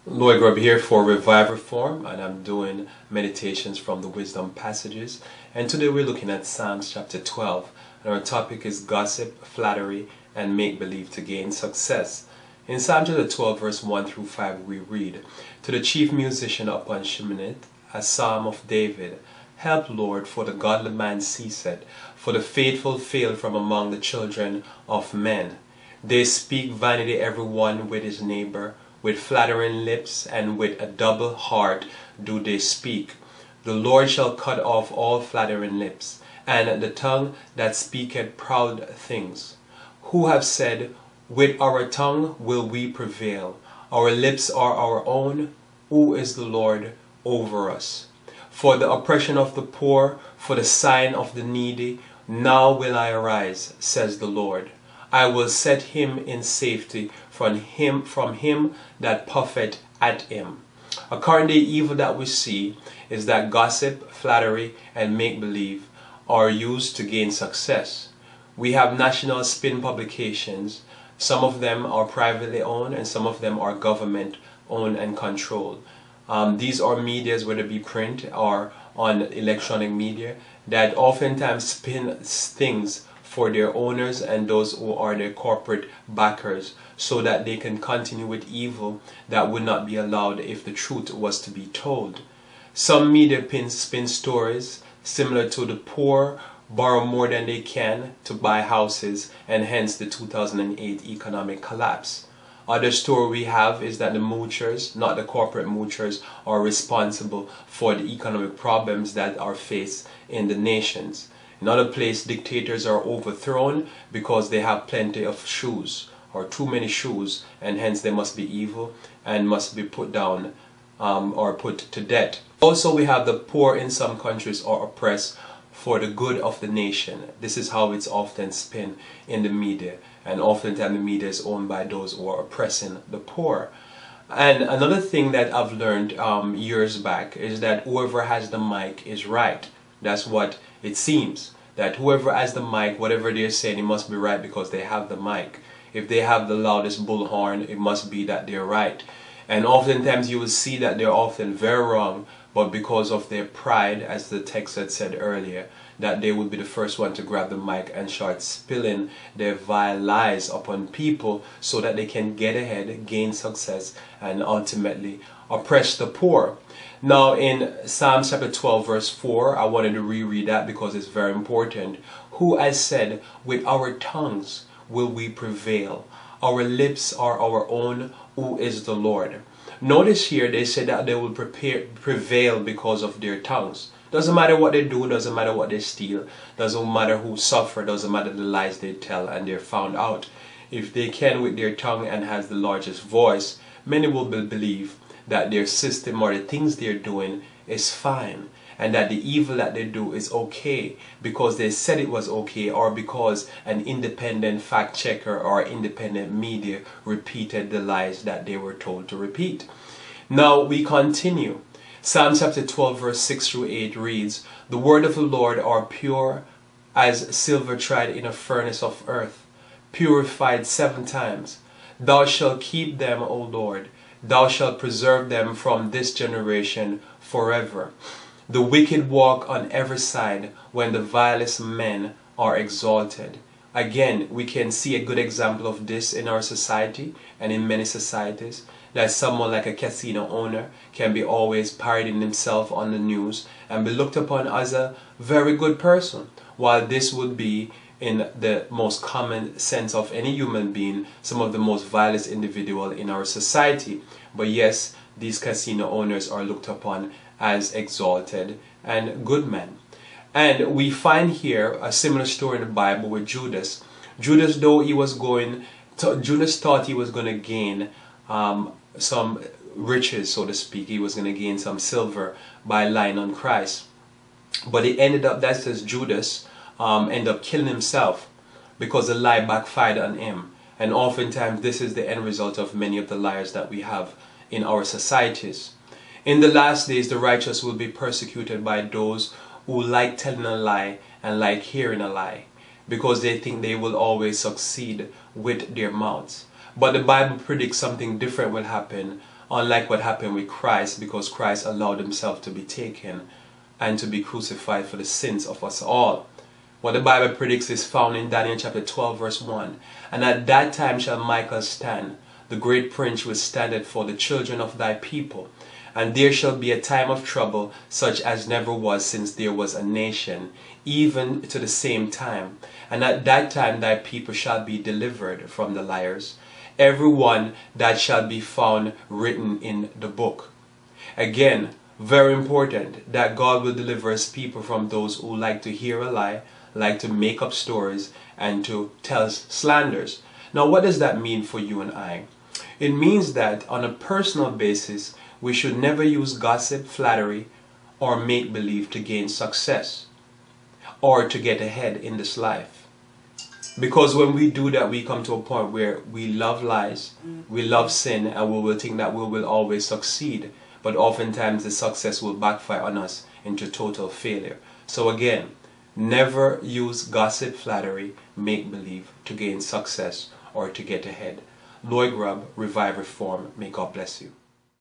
Lloyd Grubb here for Revive Reform, and I'm doing meditations from the Wisdom Passages. And today we're looking at Psalms chapter 12, and our topic is gossip, flattery, and make-believe to gain success. In Psalm chapter 12, verse 1 through 5, we read, "To the chief musician upon Sheminith, a psalm of David, help, Lord, for the godly man ceaseth, for the faithful fail from among the children of men. They speak vanity every one with his neighbor, with flattering lips and with a double heart do they speak. The Lord shall cut off all flattering lips, and the tongue that speaketh proud things. Who have said, with our tongue will we prevail, our lips are our own, who is the Lord over us? For the oppression of the poor, for the sign of the needy, now will I arise, says the Lord. I will set him in safety from him that puffeth at him." Currently, evil that we see is that gossip, flattery, and make-believe are used to gain success. We have national spin publications. Some of them are privately owned and some of them are government owned and controlled. These are medias, whether it be print or on electronic media, that oftentimes spin things for their owners and those who are their corporate backers, so that they can continue with evil that would not be allowed if the truth was to be told. Some media spin stories similar to the poor borrow more than they can to buy houses, and hence the 2008 economic collapse. Other story we have is that the moochers, not the corporate moochers, are responsible for the economic problems that are faced in the nations. In other places, dictators are overthrown because they have plenty of shoes, or too many shoes, and hence they must be evil and must be put down or put to death. Also, we have the poor in some countries are oppressed for the good of the nation. This is how it's often spin in the media, and oftentimes the media is owned by those who are oppressing the poor. And another thing that I've learned years back is that whoever has the mic is right. That's what it seems, that whoever has the mic, whatever they're saying, it must be right because they have the mic. If they have the loudest bullhorn, it must be that they're right. And oftentimes you will see that they're often very wrong, but because of their pride, as the text had said earlier, that they would be the first one to grab the mic and start spilling their vile lies upon people so that they can get ahead, gain success, and ultimately oppress the poor. Now in Psalm chapter 12 verse 4, I wanted to reread that because it's very important. "Who has said, with our tongues will we prevail? Our lips are our own, who is the Lord?" Notice here they say that they will prevail because of their tongues. Doesn't matter what they do, doesn't matter what they steal, doesn't matter who suffer, doesn't matter the lies they tell and they're found out. If they can with their tongue and has the largest voice, many will believe that their system or the things they're doing is fine, and that the evil that they do is okay because they said it was okay, or because an independent fact checker or independent media repeated the lies that they were told to repeat. Now we continue. Psalm chapter 12 verse 6 through 8 reads, "The word of the Lord are pure as silver tried in a furnace of earth, purified 7 times. Thou shalt keep them, O Lord. Thou shalt preserve them from this generation forever. The wicked walk on every side when the vilest men are exalted." Again, we can see a good example of this in our society and in many societies, that someone like a casino owner can be always parading himself on the news and be looked upon as a very good person, while this would be, in the most common sense of any human being, some of the most vilest individual in our society. But yes, these casino owners are looked upon as exalted and good men. And we find here a similar story in the Bible with Judas. Judas, Judas thought he was going to gain some riches, so to speak. He was going to gain some silver by lying on Christ. But it ended up, that says Judas ended up killing himself because the lie backfired on him. And oftentimes this is the end result of many of the liars that we have in our societies. In the last days, the righteous will be persecuted by those who like telling a lie and like hearing a lie, because they think they will always succeed with their mouths. But the Bible predicts something different will happen unlike what happened with Christ, because Christ allowed himself to be taken and to be crucified for the sins of us all. What the Bible predicts is found in Daniel chapter 12 verse 1. And at that time shall Michael stand, the great prince which standeth for the children of thy people. And there shall be a time of trouble, such as never was since there was a nation, even to the same time. And at that time thy people shall be delivered from the liars, every one that shall be found written in the book. Again, very important that God will deliver his people from those who like to hear a lie, like to make up stories, and to tell slanders. Now, what does that mean for you and I? It means that on a personal basis, we should never use gossip, flattery, or make-believe to gain success or to get ahead in this life. Because when we do that, we come to a point where we love lies, we love sin, and we will think that we will always succeed. But oftentimes the success will backfire on us into total failure. So again, never use gossip, flattery, make-believe to gain success or to get ahead. Lloyd Grubb, Revive Reform. May God bless you.